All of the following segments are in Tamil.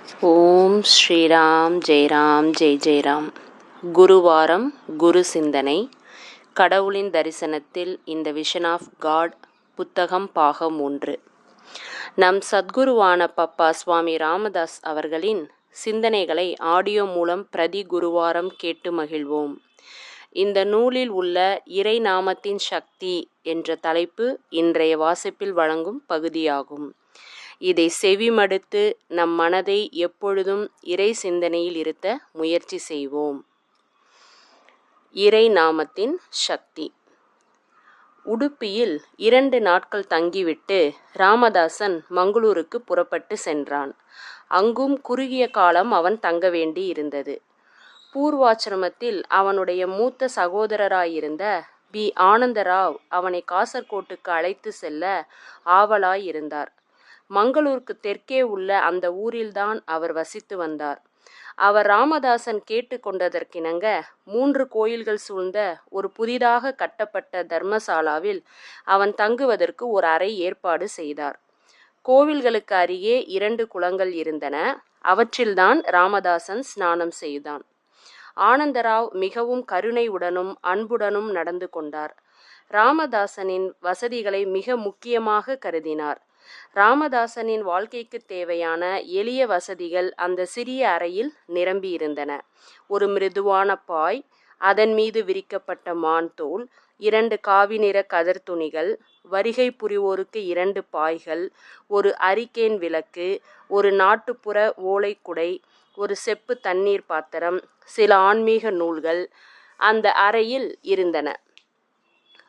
ஓம் ஸ்ரீராம் ஜெயராம் ஜெய் ஜெயராம். குருவாரம் குரு சிந்தனை. கடவுளின் தரிசனத்தில் இந்த விஷன் ஆஃப் காட் புத்தகம் பாகம் 1. நம் சத்குருவான பப்பா சுவாமி ராமதாஸ் அவர்களின் சிந்தனைகளை ஆடியோ மூலம் பிரதி குருவாரம் கேட்டு மகிழ்வோம். இந்த நூலில் உள்ள இறை நாமத்தின் சக்தி என்ற தலைப்பு இன்றைய வாசிப்பில் வழங்கும் பகுதியாகும். இதை செவிமடுத்து நம் மனதை எப்பொழுதும் இறை சிந்தனையில் இருத்த முயற்சி செய்வோம். இறை நாமத்தின் சக்தி. உடுப்பியில் 2 நாட்கள் தங்கிவிட்டு ராமதாசன் மங்களூருக்கு புறப்பட்டு சென்றான். அங்கும் குறுகிய காலம் அவன் தங்க வேண்டி இருந்தது. பூர்வாசிரமத்தில் அவனுடைய மூத்த சகோதரராயிருந்த பி. ஆனந்தராவ் அவனை காசர்கோட்டுக்கு அழைத்து செல்ல ஆவலாயிருந்தார். மங்களூருக்கு தெற்கே உள்ள அந்த ஊரில்தான் அவர் வசித்து வந்தார். அவர் ராமதாசன் கேட்டு கொண்டதற்கிணங்க 3 கோயில்கள் சூழ்ந்த ஒரு புதிதாக கட்டப்பட்ட தர்மசாலாவில் அவன் தங்குவதற்கு ஒரு அறை ஏற்பாடு செய்தார். கோவில்களுக்கு அருகே 2 குளங்கள் இருந்தன. அவற்றில்தான் ராமதாசன் ஸ்நானம் செய்தான். ஆனந்தராவ் மிகவும் கருணையுடனும் அன்புடனும் நடந்து கொண்டார். ராமதாசனின் வசதிகளை மிக முக்கியமாக கருதினார். ராமதாசனின் வாழ்க்கைக்கு தேவையான எளிய வசதிகள் அந்த சிறிய அறையில் நிரம்பியிருந்தன. ஒரு மிருதுவான பாய், அதன் மீது விரிக்கப்பட்ட மான் தோல், 2 காவி நிற கதர் துணிகள், வருகை புரிவோருக்கு 2 பாய்கள், ஒரு அரிக்கேன் விளக்கு, ஒரு நாட்டுப்புற ஓலை குடை, ஒரு செப்பு தண்ணீர் பாத்திரம், சில ஆன்மீக நூல்கள் அந்த அறையில் இருந்தன.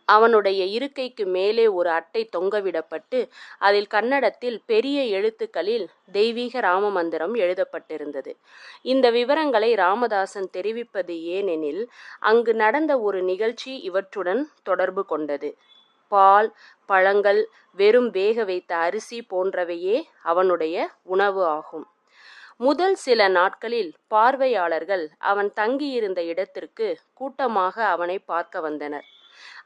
அவனுடைய இருக்கைக்கு மேலே ஒரு அட்டை தொங்கவிடப்பட்டு அதில் கன்னடத்தில் பெரிய எழுத்துக்களில் தெய்வீக ராம மந்திரம் எழுதப்பட்டிருந்தது. இந்த விவரங்களை ராமதாசன் தெரிவிப்பது ஏனெனில் அங்கு நடந்த ஒரு நிகழ்ச்சி இவற்றுடன் தொடர்பு கொண்டது. பால், பழங்கள், வெறும் வேக வைத்த அரிசி போன்றவையே அவனுடைய உணவு ஆகும். முதல் சில நாட்களில் பார்வையாளர்கள் அவன் தங்கியிருந்த இடத்திற்கு கூட்டமாக அவனை பார்க்க வந்தனர்.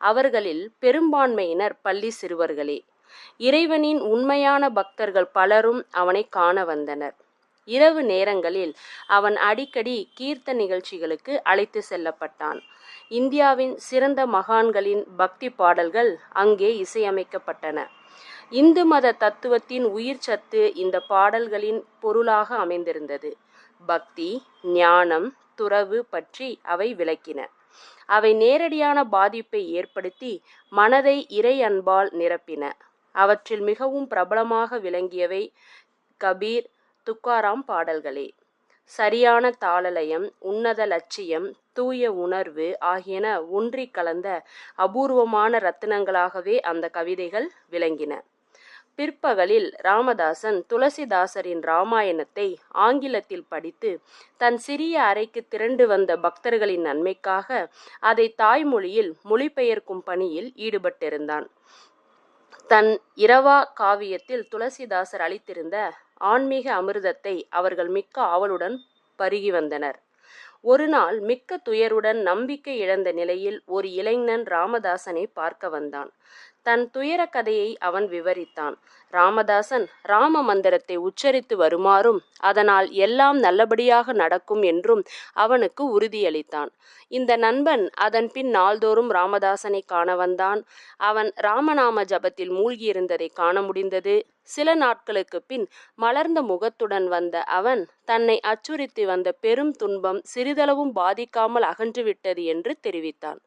அவர்களில் பெரும்பான்மையினர் பள்ளி சிறுவர்களே. இறைவனின் உண்மையான பக்தர்கள் பலரும் அவனை காண வந்தனர். இரவு நேரங்களில் அவன் அடிக்கடி கீர்த்த நிகழ்ச்சிகளுக்கு அழைத்து செல்லப்பட்டான். இந்தியாவின் சிறந்த மகான்களின் பக்தி பாடல்கள் அங்கே இசையமைக்கப்பட்டன. இந்து மத தத்துவத்தின் உயிர் சத்து இந்த பாடல்களின் பொருளாக அமைந்திருந்தது. பக்தி, ஞானம், துறவு பற்றி அவை விளக்கின. அவை நேரடியான பாதிப்பை ஏற்படுத்தி மனதை இறை அன்பால் நிரப்பின. அவற்றில் மிகவும் பிரபலமாக விளங்கியவை கபீர், துக்காராம் பாடல்களே. சரியான தாளலயம், உன்னத லட்சியம், தூய உணர்வு ஆகியன ஒன்றி கலந்த அபூர்வமான ரத்தினங்களாகவே அந்த கவிதைகள் விளங்கின. பிற்பகலில் ராமதாசன் துளசிதாசரின் இராமாயணத்தை ஆங்கிலத்தில் படித்து தன் சிறிய அறைக்கு திரண்டு வந்த பக்தர்களின் நன்மைக்காக அதை தாய்மொழியில் மொழிபெயர்க்கும் பணியில் ஈடுபட்டிருந்தான். தன் இரவா காவியத்தில் துளசிதாசர் அளித்திருந்த ஆன்மீக அமிர்தத்தை அவர்கள் மிக்க ஆவலுடன் பருகி வந்தனர். ஒரு நாள் மிக்க துயருடன் நம்பிக்கை இழந்த நிலையில் ஒரு இளைஞன் ராமதாசனை பார்க்க வந்தான். தன் துயர கதையை அவன் விவரித்தான். ராமதாசன் ராம மந்திரத்தை உச்சரித்து வருமாறும் அதனால் எல்லாம் நல்லபடியாக நடக்கும் என்றும் அவனுக்கு உறுதியளித்தான். இந்த நண்பன் அதன் பின் நாள்தோறும் ராமதாசனை காண வந்தான். அவன் ராமநாம ஜபத்தில் மூழ்கியிருந்ததை காண முடிந்தது. சில நாட்களுக்கு பின் மலர்ந்த முகத்துடன் வந்த அவன் தன்னை அச்சுறுத்தி வந்த பெரும் துன்பம் சிறிதளவும் பாதிக்காமல் அகன்றுவிட்டது என்று தெரிவித்தான்.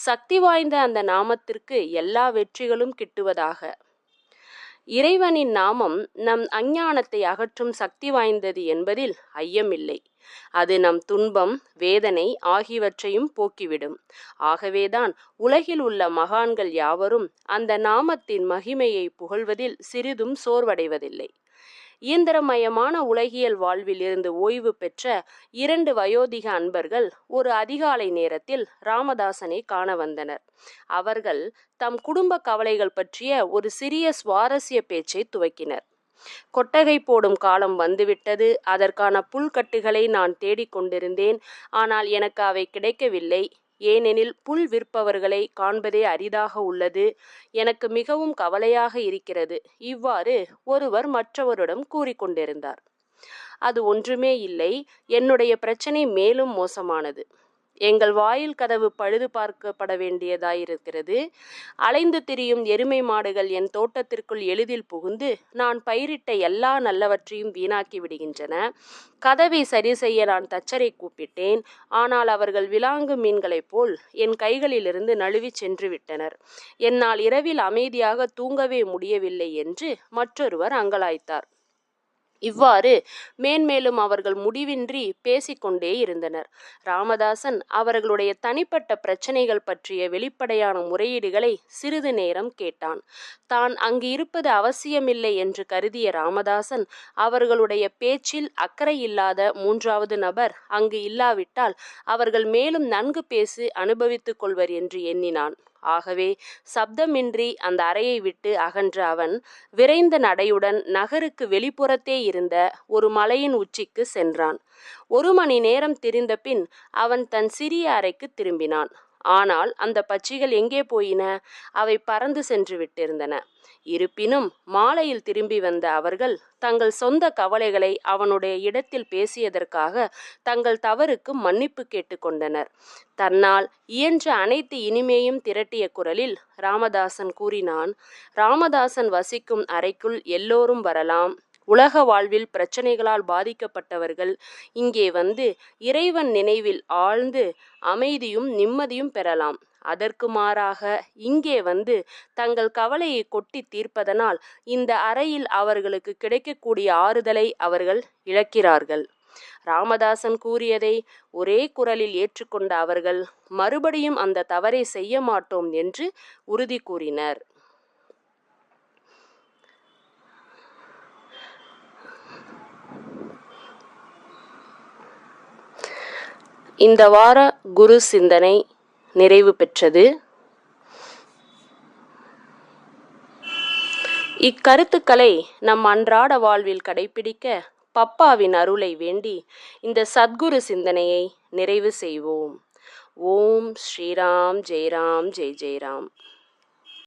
சக்தி வாய்ந்த அந்த நாமத்திற்கு எல்லா வெற்றிகளும் கிட்டுவதாக. இறைவனின் நாமம் நம் அஞ்ஞானத்தை அகற்றும் சக்தி வாய்ந்தது என்பதில் ஐயமில்லை. அது நம் துன்பம், வேதனை ஆகியவற்றையும் போக்கிவிடும். ஆகவேதான் உலகில் உள்ள மகான்கள் யாவரும் அந்த நாமத்தின் மகிமையை புகழ்வதில் சிறிதும் சோர்வடைவதில்லை. இயந்திரமயமான உலகியல் வாழ்வில் இருந்து ஓய்வு பெற்ற 2 வயோதிக அன்பர்கள் ஒரு அதிகாலை நேரத்தில் ராமதாசனை காண வந்தனர். அவர்கள் தம் குடும்ப கவலைகள் பற்றிய ஒரு சிறிய சுவாரஸ்ய பேச்சை துவக்கினர். கொட்டகை போடும் காலம் வந்துவிட்டது. அதற்கான புல்கட்டுகளை நான் தேடிக்கொண்டிருந்தேன். ஆனால் எனக்கு அவை கிடைக்கவில்லை. ஏனெனில் புல் விற்பவர்களை காண்பதே அரிதாக உள்ளது. எனக்கு மிகவும் கவலையாக இருக்கிறது. இவ்வாறு ஒருவர் மற்றவரிடம் கூறிக்கொண்டிருந்தார். அது ஒன்றுமே இல்லை. என்னுடைய பிரச்சனை மேலும் மோசமானது. எங்கள் வாயில் கதவு பழுது பார்க்கப்பட வேண்டியதாயிருக்கிறது. அலைந்து திரியும் எருமை மாடுகள் என் தோட்டத்திற்குள் எளிதில் புகுந்து நான் பயிரிட்ட எல்லா நல்லவற்றையும் வீணாக்கி விடுகின்றன. கதவை சரி செய்ய நான் தச்சரை கூப்பிட்டேன். ஆனால் அவர்கள் விலாங்கு மீன்களைப் போல் என் கைகளிலிருந்து நழுவி சென்று விட்டனர். என்னால் இரவில் அமைதியாக தூங்கவே முடியவில்லை என்று மற்றொருவர் அங்கலாய்த்தார். இவ்வாறு மேன்மேலும் அவர்கள் முடிவின்றி பேசிக்கொண்டே இருந்தனர். ராமதாசன் அவர்களுடைய தனிப்பட்ட பிரச்சனைகள் பற்றிய வெளிப்படையான முறையீடுகளை சிறிது நேரம் கேட்டான். தான் அங்கு இருப்பது அவசியமில்லை என்று கருதிய ராமதாசன் அவர்களுடைய பேச்சில் அக்கறையில்லாத மூன்றாவது நபர் அங்கு இல்லாவிட்டால் அவர்கள் மேலும் நன்கு பேசி அனுபவித்துக் கொள்வர் என்று எண்ணினான். ஆகவே சப்தமின்றி அந்த அறையை விட்டு அகன்ற அவன் விரைந்த நடையுடன் நகருக்கு வெளிப்புறத்தே இருந்த ஒரு மலையின் உச்சிக்கு சென்றான். 1 மணி நேரம் திரிந்த பின் அவன் தன் சிறிய அறைக்கு திரும்பினான். ஆனால் அந்த பட்சிகள் எங்கே போயின? அவை பறந்து சென்று விட்டிருந்தன. இருப்பினும் மாலையில் திரும்பி வந்த அவர்கள் தங்கள் சொந்த கவலைகளை அவனுடைய இடத்தில் பேசியதற்காக தங்கள் தவறுக்கு மன்னிப்பு கேட்டுக்கொண்டனர். தன்னால் இயன்ற அனைத்து இனிமையும் திரட்டிய குரலில் ராமதாசன் கூறினான். ராமதாசன் வசிக்கும் அறைக்குள் எல்லோரும் வரலாம். உலக வாழ்வில் பிரச்சனைகளால் பாதிக்கப்பட்டவர்கள் இங்கே வந்து இறைவன் நினைவில் ஆழ்ந்து அமைதியும் நிம்மதியும் பெறலாம். அதற்கு மாறாக இங்கே வந்து தங்கள் கவலையை கொட்டி தீர்ப்பதனால் இந்த அறையில் அவர்களுக்கு கிடைக்கக்கூடிய ஆறுதலை அவர்கள் இழக்கிறார்கள். ராமதாசன் கூறியதை ஒரே குரலில் ஏற்றுக்கொண்ட அவர்கள் மறுபடியும் அந்த தவறை செய்ய மாட்டோம் என்று உறுதி கூறினர். இந்த வார குரு சிந்தனை நிறைவு பெற்றது. இக்கருத்துக்களை நம் அன்றாட வாழ்வில் கடைபிடிக்க பப்பாவின் அருளை வேண்டி இந்த சத்குரு சிந்தனையை நிறைவு செய்வோம். ஓம் ஸ்ரீராம் ஜெயராம் ஜெய் ஜெயராம்.